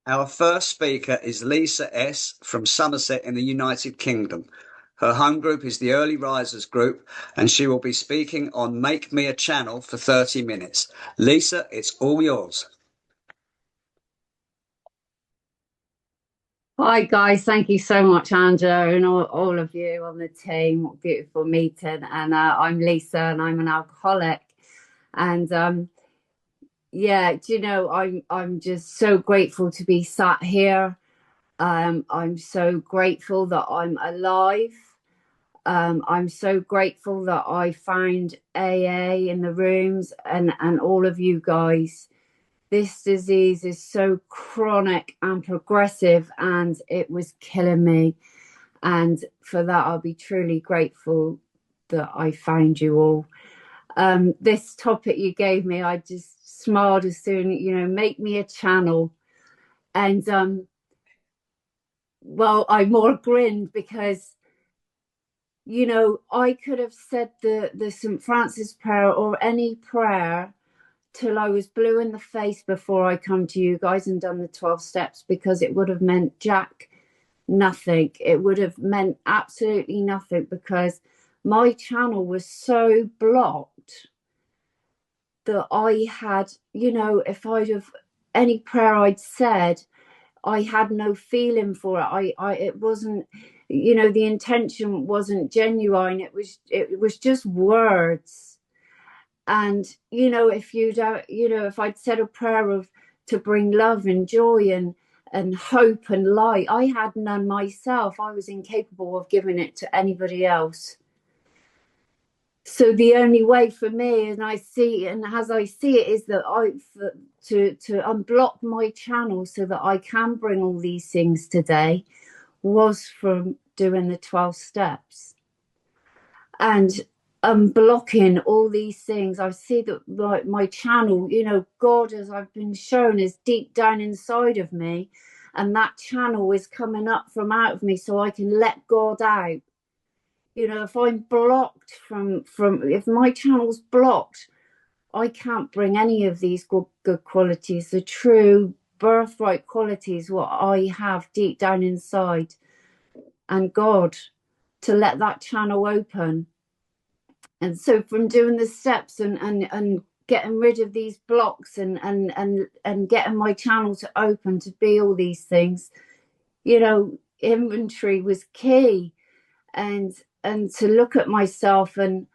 Our first speaker is Lisa S. from Somerset in the United Kingdom. Her home group is the Early Risers group, and she will be speaking on Make Me a Channel for 30 minutes. Lisa, it's all yours. Hi guys, thank you so much, Andrew, and all of you on the team. What a beautiful meeting. And I'm Lisa, and I'm an alcoholic. And yeah, do you know, I'm just so grateful to be sat here. I'm so grateful that I'm alive. I'm so grateful that I found AA in the rooms and all of you guys. This disease is so chronic and progressive, and it was killing me. And for that, I'll be truly grateful that I found you all. This topic you gave me, I just smiled as soon, make me a channel. And well, I more grinned because, I could have said the St. Francis prayer or any prayer till I was blue in the face before I come to you guys and done the 12 steps, because it would have meant nothing. It would have meant absolutely nothing, because my channel was so blocked that I had, if I'd have any prayer I'd said, I had no feeling for it. It wasn't, the intention wasn't genuine. It was just words. And, if I'd said a prayer to bring love and joy and hope and light, I had none myself. I was incapable of giving it to anybody else. So the only way for me, and as I see it, is that to unblock my channel so that I can bring all these things today, was from doing the 12 steps. And unblocking all these things, I see that, like, my channel, God, as I've been shown, is deep down inside of me, and that channel is coming up from out of me so I can let God out. If I'm blocked from if my channel's blocked, I can't bring any of these good qualities, the true birthright qualities, what I have deep down inside, and God, to let that channel open. And so from doing the steps and getting rid of these blocks and getting my channel to open to be all these things, inventory was key. And to look at myself and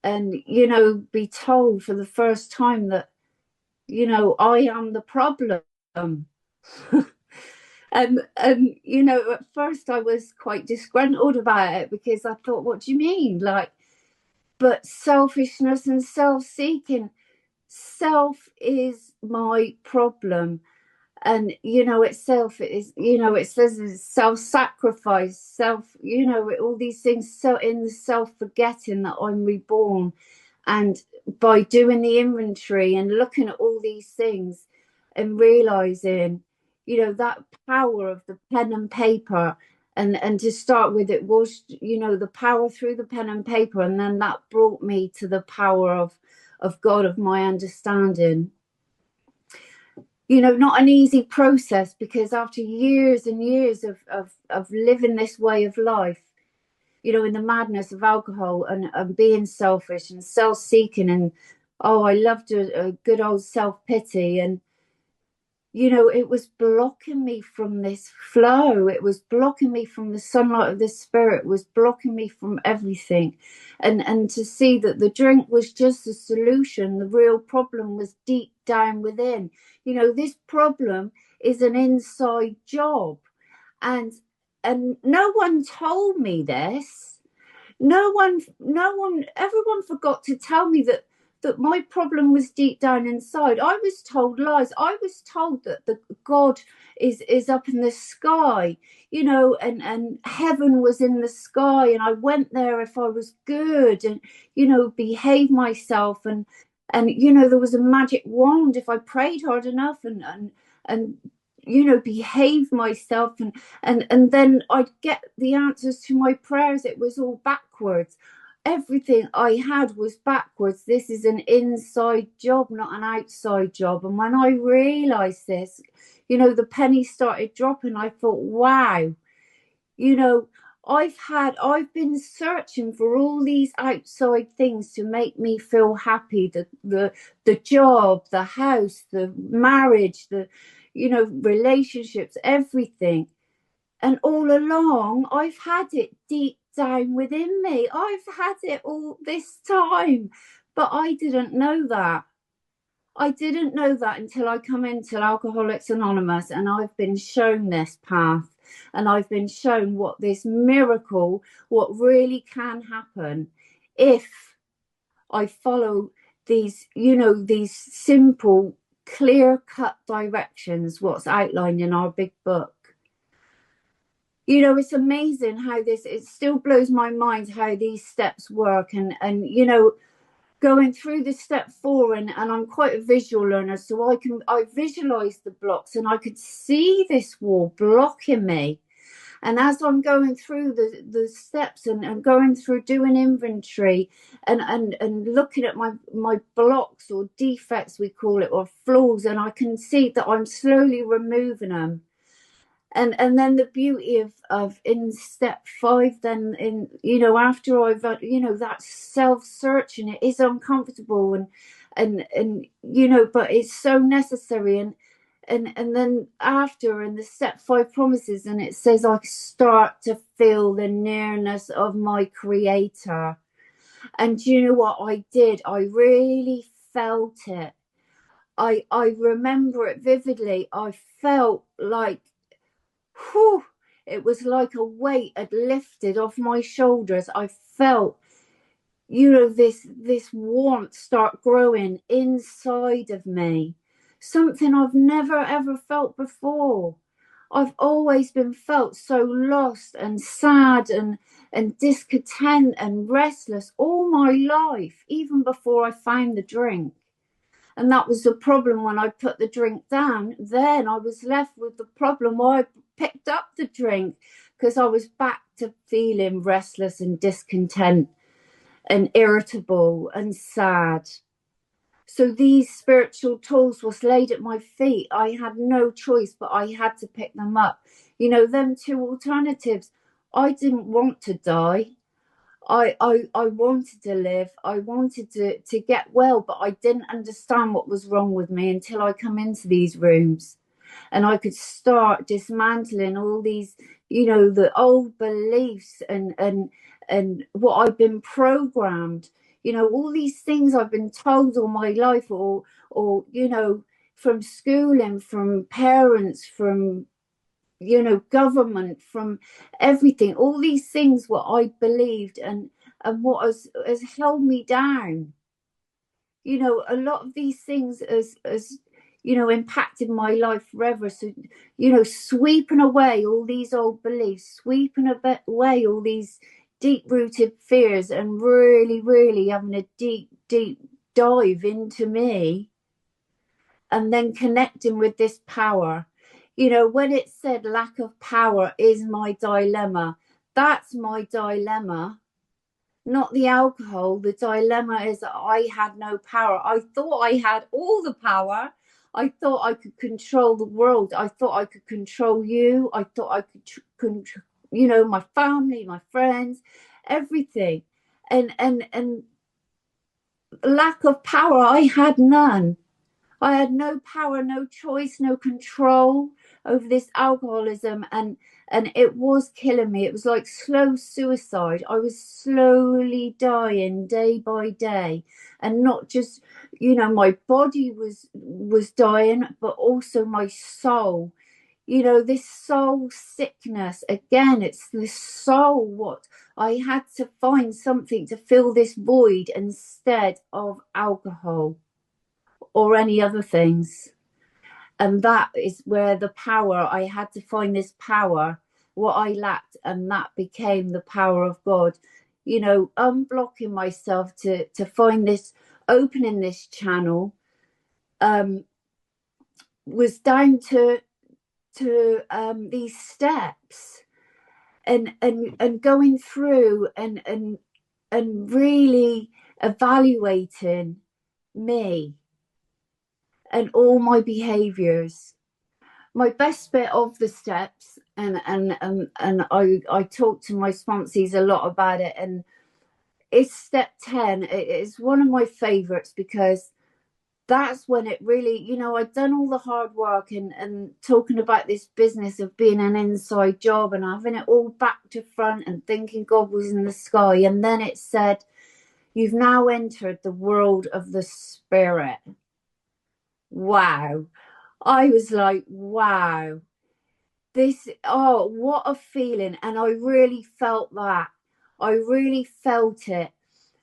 be told for the first time that, I am the problem. And at first I was quite disgruntled about it, because I thought, what do you mean? But selfishness and self-seeking, self is my problem. And itself, it is, it says it's self-sacrifice, all these things, so in the self-forgetting that I'm reborn. And by doing the inventory and looking at all these things and realizing, that power of the pen and paper, and to start with, it was, the power through the pen and paper, and then that brought me to the power of God, of my understanding. Not an easy process, because after years and years of living this way of life, in the madness of alcohol and being selfish and self-seeking, and I loved a good old self-pity, and it was blocking me from this flow. It was blocking me from the sunlight of the spirit, was blocking me from everything. And to see that the drink was just a solution, the real problem was deep down within. This problem is an inside job. And no one told me this. Everyone forgot to tell me that my problem was deep down inside. I was told lies. I was told that the God is up in the sky, and heaven was in the sky, and I went there if I was good and, behave myself, and there was a magic wand if I prayed hard enough and behave myself, and then I'd get the answers to my prayers. It was all backwards. Everything I had was backwards. This is an inside job, not an outside job. And when I realized this, you know, the penny started dropping. I thought, wow, you know, I've been searching for all these outside things to make me feel happy. The job, the house, the marriage, the, you know, relationships, everything. And all along, I've had it deep down within me. I've had it all this time, but I didn't know that. I didn't know that until I come into Alcoholics Anonymous, and I've been shown this path, and I've been shown what this miracle, what really can happen if I follow these, you know, these simple, clear-cut directions, what's outlined in our big book. You know, it's amazing how this, it still blows my mind how these steps work. And you know, going through the step 4, and I'm quite a visual learner, so I visualize the blocks, and I could see this wall blocking me. And as I'm going through the steps and going through doing inventory and looking at my blocks, or defects we call it, or flaws, and I can see that I'm slowly removing them. And then the beauty of in step 5, then, in, you know, after I've, you know, that self-searching, it is uncomfortable, and you know, but it's so necessary. And then after, in the step 5 promises, and it says I start to feel the nearness of my creator. And you know what I did? I really felt it. I remember it vividly. I felt like, whew, it was like a weight had lifted off my shoulders. I felt, you know, this warmth start growing inside of me, something I've never ever felt before. I've always been felt so lost and sad and discontent and restless all my life, even before I found the drink. And that was the problem. When I put the drink down, then I was left with the problem why I picked up the drink, because I was back to feeling restless and discontent and irritable and sad. So these spiritual tools was laid at my feet. I had no choice, but I had to pick them up. You know, them 2 alternatives. I didn't want to die. I wanted to live. I wanted to get well, but I didn't understand what was wrong with me until I come into these rooms, and I could start dismantling all these, you know, the old beliefs and what I've been programmed, you know, all these things I've been told all my life, or you know, from schooling, from parents, from, you know, government, from everything, all these things what I believed, and what has held me down. You know, a lot of these things as you know, impacted my life forever. So, you know, sweeping away all these old beliefs, sweeping away all these deep rooted fears, and really, really having a deep dive into me, and then connecting with this power. You know, when it said lack of power is my dilemma, that's my dilemma, not the alcohol. The dilemma is that I had no power. I thought I had all the power. I thought I could control the world. I thought I could control you. I thought I could control, you know, my family, my friends, everything. And lack of power, I had none. I had no power, no choice, no control over this alcoholism, and it was killing me. It was like slow suicide. I was slowly dying day by day, and not just, you know, my body was dying, but also my soul. You know, this soul sickness, again, it's the soul. What I had to find something to fill this void instead of alcohol or any other things. And that is where the power, I had to find this power, what I lacked, and that became the power of God. You know, unblocking myself to find this, opening this channel, was down to these steps, and going through and really evaluating me and all my behaviors, my best bit of the steps, and I talk to my sponsees a lot about it, and it's step 10. It's one of my favorites because that's when it really, you know, I'd done all the hard work and talking about this business of being an inside job and having it all back to front and thinking God was in the sky. And then it said, you've now entered the world of the spirit. Wow. I was like, wow, what a feeling. And I really felt that. I really felt it.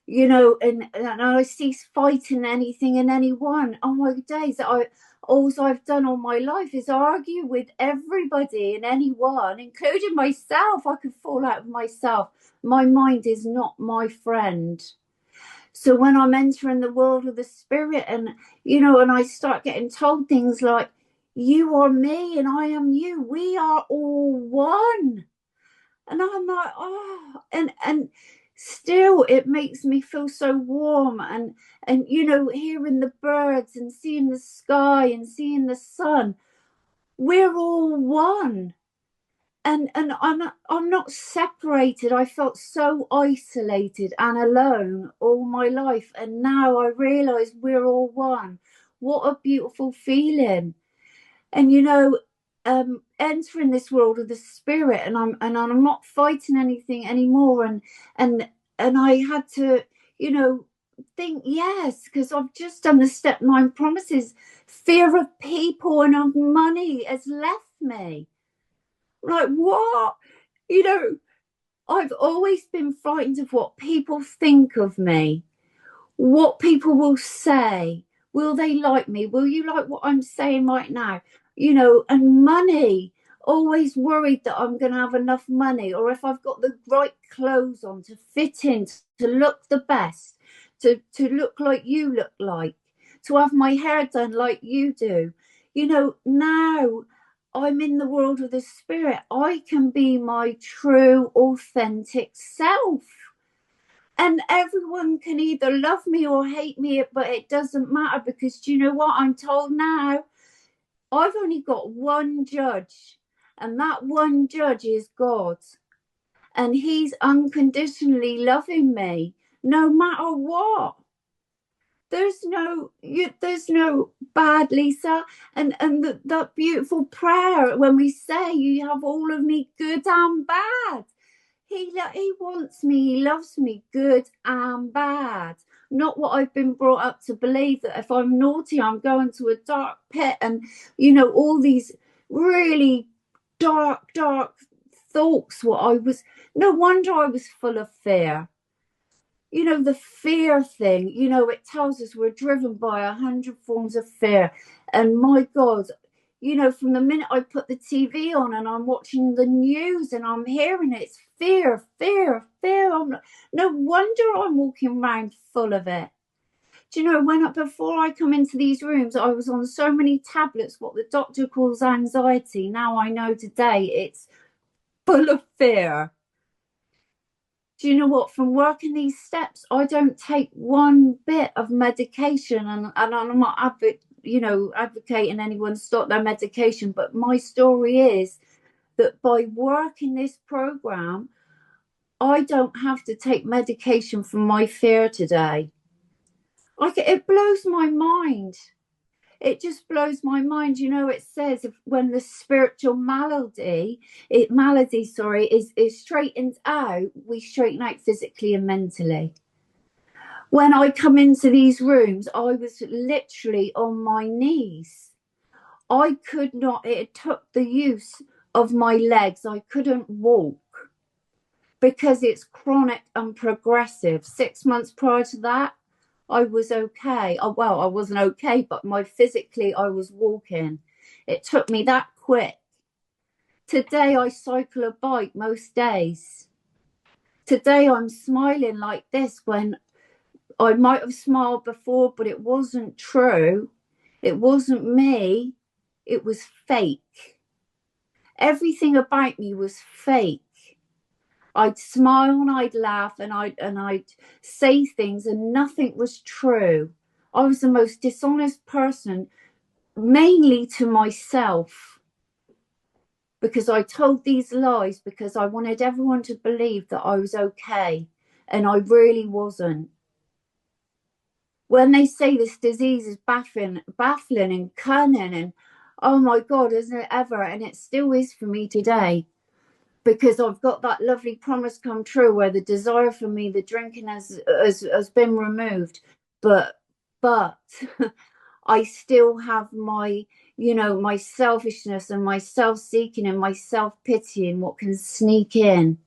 You know, and I cease fighting anything and anyone. Oh my days, all I've done all my life is argue with everybody and anyone, including myself. I could fall out of myself. My mind is not my friend. So when I'm entering the world of the spirit, and you know, and I start getting told things like, you are me and I am you, we are all one. And I'm like, oh, and still it makes me feel so warm, and you know, hearing the birds and seeing the sky and seeing the sun, we're all one. And I'm not separated. I felt so isolated and alone all my life, and now I realize we're all one. What a beautiful feeling. And you know, entering this world of the spirit, and I'm not fighting anything anymore, and I had to, you know, think, yes, because I've just done the step 9 promises. Fear of people and of money has left me. Like, what? You know, I've always been frightened of what people think of me, what people will say. Will they like me? Will you like what I'm saying right now? You know, and money, always worried that I'm going to have enough money, or if I've got the right clothes on to fit in, to look the best, to look like you look like, to have my hair done like you do. You know, now I'm in the world of the spirit. I can be my true, authentic self. And everyone can either love me or hate me, but it doesn't matter, because do you know what I'm told now? I've only got one judge, and that one judge is God. And he's unconditionally loving me no matter what. There's no bad, Lisa. And that beautiful prayer when we say, you have all of me, good and bad. He wants me, he loves me, good and bad. Not what I've been brought up to believe, that if I'm naughty, I'm going to a dark pit, and, you know, all these really dark thoughts. No wonder I was full of fear. You know, the fear thing, you know, it tells us we're driven by 100 forms of fear. And my God, you know, from the minute I put the TV on and I'm watching the news and I'm hearing it, it's fear. No wonder I'm walking around full of it. Do you know, before I come into these rooms, I was on so many tablets, what the doctor calls anxiety. Now I know today it's full of fear. Do you know what? From working these steps, I don't take one bit of medication, and I'm not advocating anyone stop their medication. But my story is that by working this program, I don't have to take medication for my fear today. Like, it blows my mind. It just blows my mind. You know, it says when the spiritual malady is straightened out, we straighten out physically and mentally. When I come into these rooms, I was literally on my knees. I could not, it took the use of my legs. I couldn't walk because it's chronic and progressive. 6 months prior to that, I was okay. I wasn't okay, but physically I was walking. It took me that quick. Today I cycle a bike most days. Today I'm smiling like this when I might have smiled before, but it wasn't true. It wasn't me. It was fake. Everything about me was fake. I'd smile and I'd laugh and I'd say things, and nothing was true. I was the most dishonest person, mainly to myself. because I told these lies because I wanted everyone to believe that I was okay, and I really wasn't. When they say this disease is baffling and cunning, and oh my God, isn't it ever? And it still is for me today, because I've got that lovely promise come true where the desire for me, the drinking has been removed. But I still have my, my selfishness and my self-seeking and my self-pitying, what can sneak in.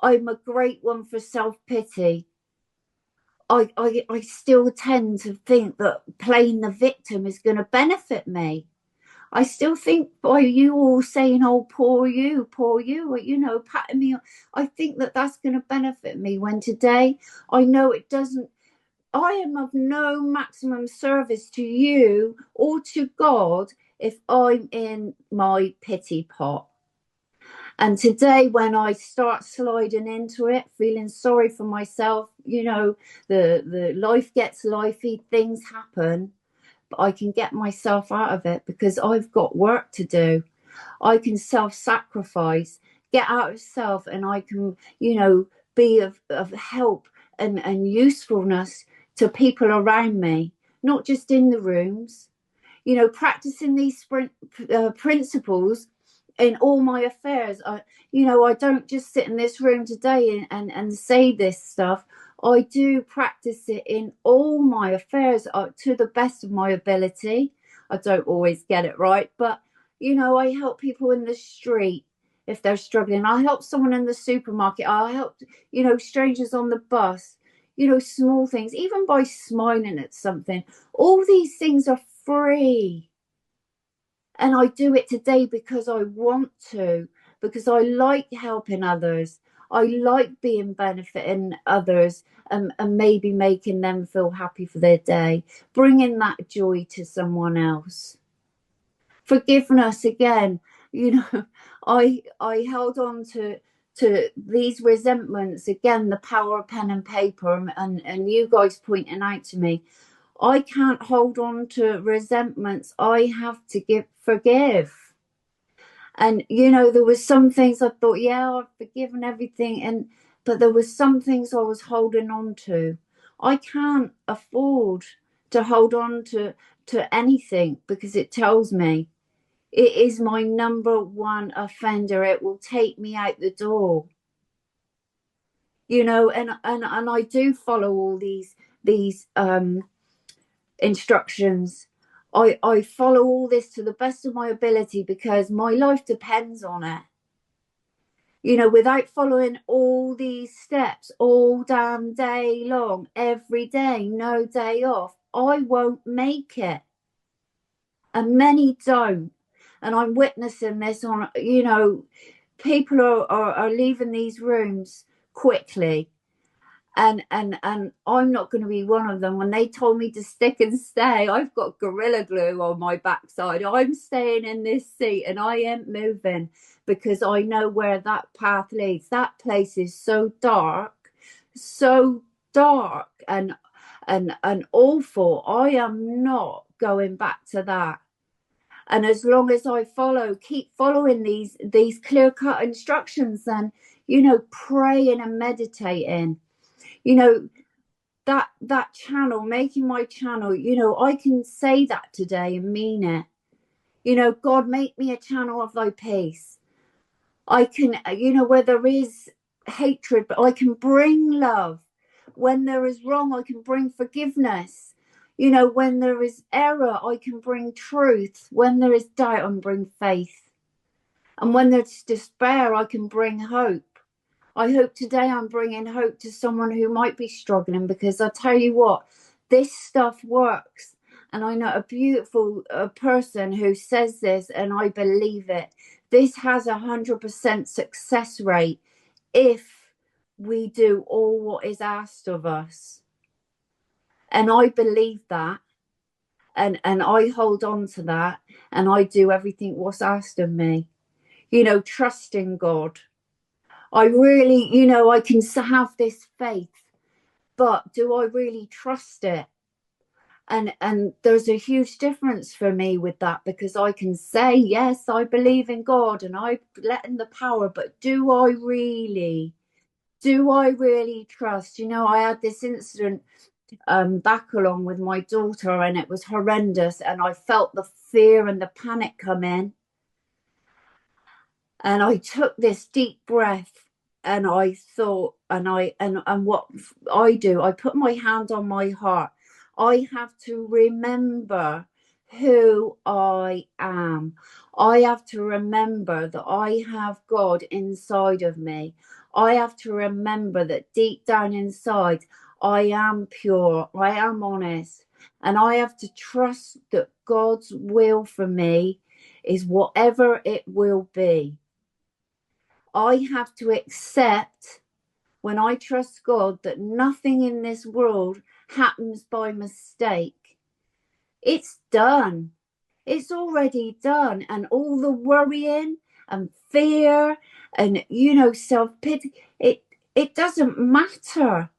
I'm a great one for self-pity. I still tend to think that playing the victim is going to benefit me. I still think by you all saying, oh, poor you, or, patting me, I think that that's going to benefit me, when today I know it doesn't. I am of no maximum service to you or to God if I'm in my pity pot. And today, when I start sliding into it, feeling sorry for myself, the life gets lifey, things happen, but I can get myself out of it because I've got work to do. I can self-sacrifice, get out of self, and I can, be of help and usefulness to people around me, not just in the rooms. Practicing these principles in all my affairs. I don't just sit in this room today and say this stuff. I do practice it in all my affairs to the best of my ability. I don't always get it right, but I help people in the street if they're struggling. I help someone in the supermarket. I help strangers on the bus. Small things, even by smiling at something. All these things are free. And I do it today because I want to, because I like helping others. I like being benefiting others, and maybe making them feel happy for their day, bringing that joy to someone else. Forgiveness again, I held on to these resentments again, the power of pen and paper, and you guys pointing out to me, I can't hold on to resentments. I have to forgive. And there was some things I thought, yeah, I've forgiven everything, but there was some things I was holding on to. I can't afford to hold on to anything, because it tells me it is my number one offender. It will take me out the door. And I do follow all these instructions. I follow all this to the best of my ability because my life depends on it. Without following all these steps all damn day long, every day, no day off, I won't make it. And many don't. And I'm witnessing this on, people are leaving these rooms quickly. And I'm not going to be one of them. When they told me to stick and stay, I've got Gorilla Glue on my backside. I'm staying in this seat and I ain't moving, because I know where that path leads. That place is so dark and awful. I am not going back to that. And as long as I keep following these clear-cut instructions, and praying and meditating, that channel, making my channel, I can say that today and mean it. God, make me a channel of thy peace. I can, where there is hatred, but I can bring love. When there is wrong, I can bring forgiveness. When there is error, I can bring truth. When there is doubt, I can bring faith. And when there's despair, I can bring hope. I hope today I'm bringing hope to someone who might be struggling, because I tell you what, this stuff works. And I know a beautiful person who says this, and I believe it. This has 100% success rate if we do all what is asked of us. And I believe that. And I hold on to that. And I do everything what's asked of me. Trusting God. I really, I can have this faith, but do I really trust it? And there's a huge difference for me with that, because I can say, yes, I believe in God and I let in the power, but do I really trust? You know, I had this incident back along with my daughter, and it was horrendous, and I felt the fear and the panic come in, and I took this deep breath, and I thought, and what I do, I put my hand on my heart. I have to remember who I am. I have to remember that I have God inside of me. I have to remember that deep down inside, I am pure, I am honest, and I have to trust that God's will for me is whatever it will be. I have to accept, when I trust God, that nothing in this world happens by mistake. It's done. It's already done. And all the worrying and fear and, you know, self-pity, it doesn't matter.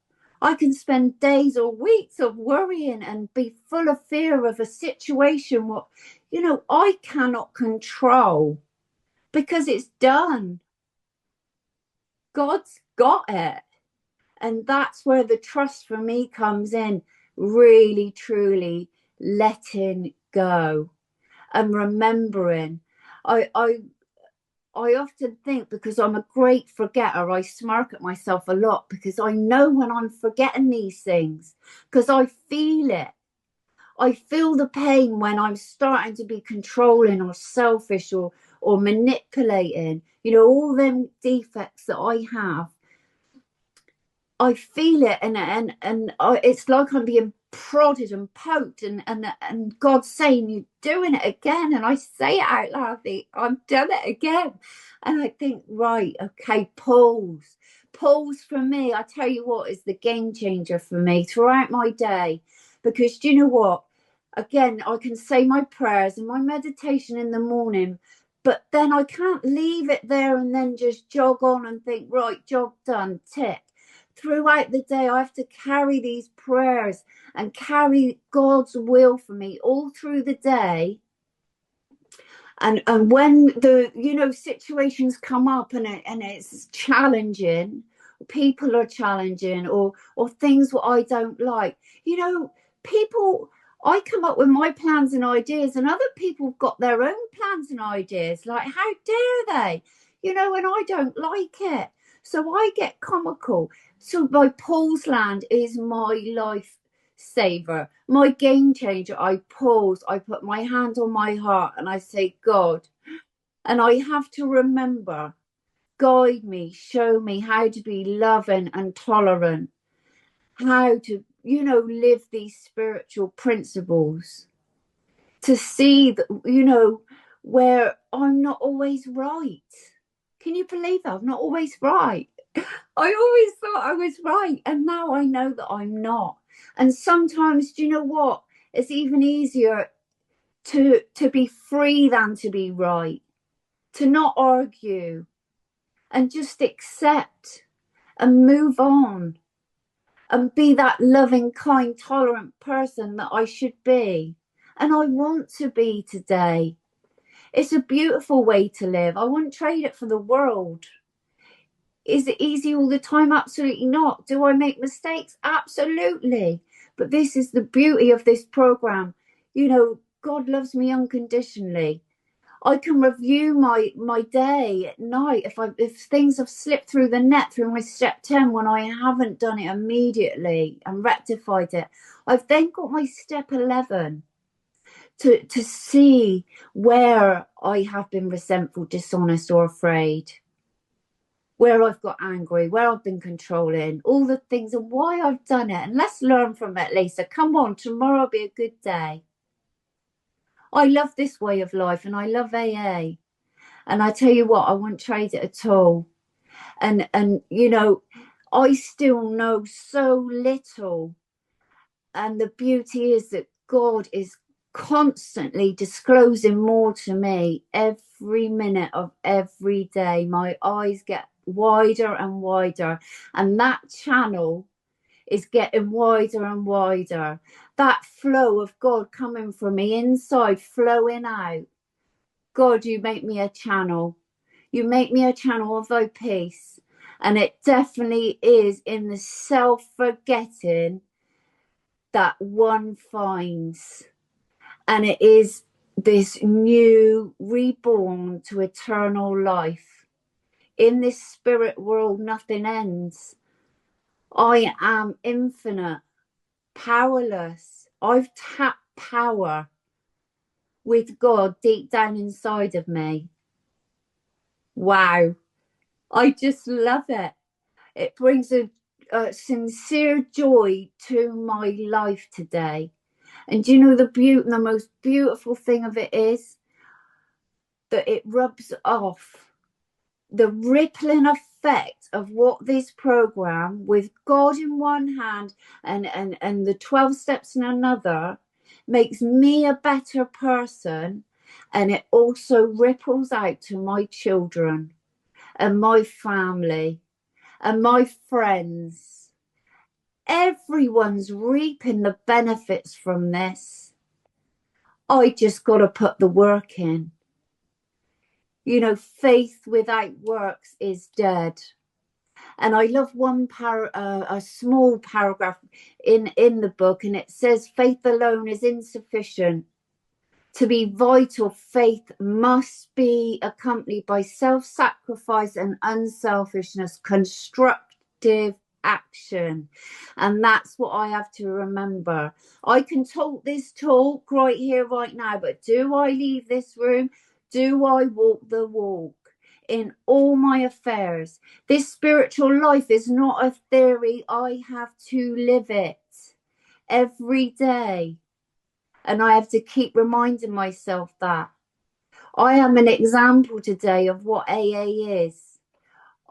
I can spend days or weeks of worrying and be full of fear of a situation what, you know, I cannot control, because it's done. God's got it. And that's where the trust for me comes in. Really, truly letting go and remembering. I often think, because I'm a great forgetter, I smirk at myself a lot, because I know when I'm forgetting these things, because I feel it. I feel the pain when I'm starting to be controlling or selfish or manipulating, you know, all them defects that I have. I feel it, and it's like I'm being prodded and poked, and God's saying, you're doing it again. And I say it out loud, I've done it again. And I think, right, okay, pause for me. I tell you what is the game changer for me throughout my day, because do you know what, again, I can say my prayers and my meditation in the morning, but then I can't leave it there and then just jog on and think, right, job done, tick. Throughout the day, I have to carry these prayers and carry God's will for me all through the day. And when the, you know, situations come up and it's challenging, people are challenging, or things what I don't like, you know, people, I come up with my plans and ideas, and other people have got their own plans and ideas. Like, how dare they? You know, and I don't like it. So I get comical. So my pause land is my life saver, my game changer. I pause, I put my hand on my heart, and I say, God, and I have to remember, guide me, show me how to be loving and tolerant, how to, you know, live these spiritual principles, to see that, you know, where I'm not always right. Can you believe that? I'm not always right. I always thought I was right, and now I know that I'm not. And sometimes, do you know what? It's even easier to be free than to be right, to not argue and just accept and move on and be that loving, kind, tolerant person that I should be. And I want to be today. It's a beautiful way to live. I wouldn't trade it for the world. Is it easy all the time? Absolutely not. Do I make mistakes? Absolutely. But this is the beauty of this program. You know, God loves me unconditionally. I can review my day at night if things have slipped through the net through my step 10 when I haven't done it immediately and rectified it. I've then got my step 11 to see where I have been resentful, dishonest, or afraid, where I've got angry, where I've been controlling, all the things and why I've done it. And let's learn from it, Lisa. Come on, tomorrow will be a good day. I love this way of life, and I love AA. And I tell you what, I wouldn't trade it at all. And you know, I still know so little. And the beauty is that God is constantly disclosing more to me every minute of every day. My eyes get wider and wider, and that channel is getting wider and wider. That flow of God coming from me inside, flowing out. God, you make me a channel. You make me a channel of thy peace. And it definitely is in the self-forgetting that one finds. And it is this new reborn to eternal life. In this spirit world, nothing ends. I am infinite, powerless. I've tapped power with God deep down inside of me. Wow. I just love it. It brings a sincere joy to my life today. And do you know the most beautiful thing of it is that it rubs off. The rippling effect of what this program, with God in one hand and the 12 steps in another, makes me a better person. And it also ripples out to my children and my family and my friends. Everyone's reaping the benefits from this. I just got to put the work in. You know, faith without works is dead. And I love a small paragraph in the book, and it says, faith alone is insufficient. To be vital, faith must be accompanied by self-sacrifice and unselfishness, constructive action. And that's what I have to remember. I can talk this talk right here, right now, but do I leave this room? Do I walk the walk in all my affairs? This spiritual life is not a theory. I have to live it every day. And I have to keep reminding myself that. I am an example today of what AA is.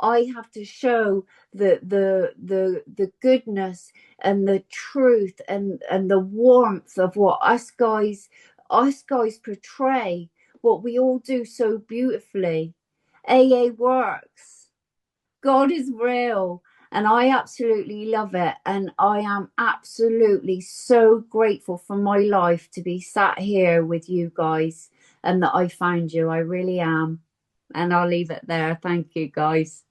I have to show the goodness and the truth and the warmth of what us guys portray, what we all do so beautifully. AA works. God is real. And I absolutely love it. And I am absolutely so grateful for my life to be sat here with you guys and that I found you. I really am. And I'll leave it there. Thank you, guys.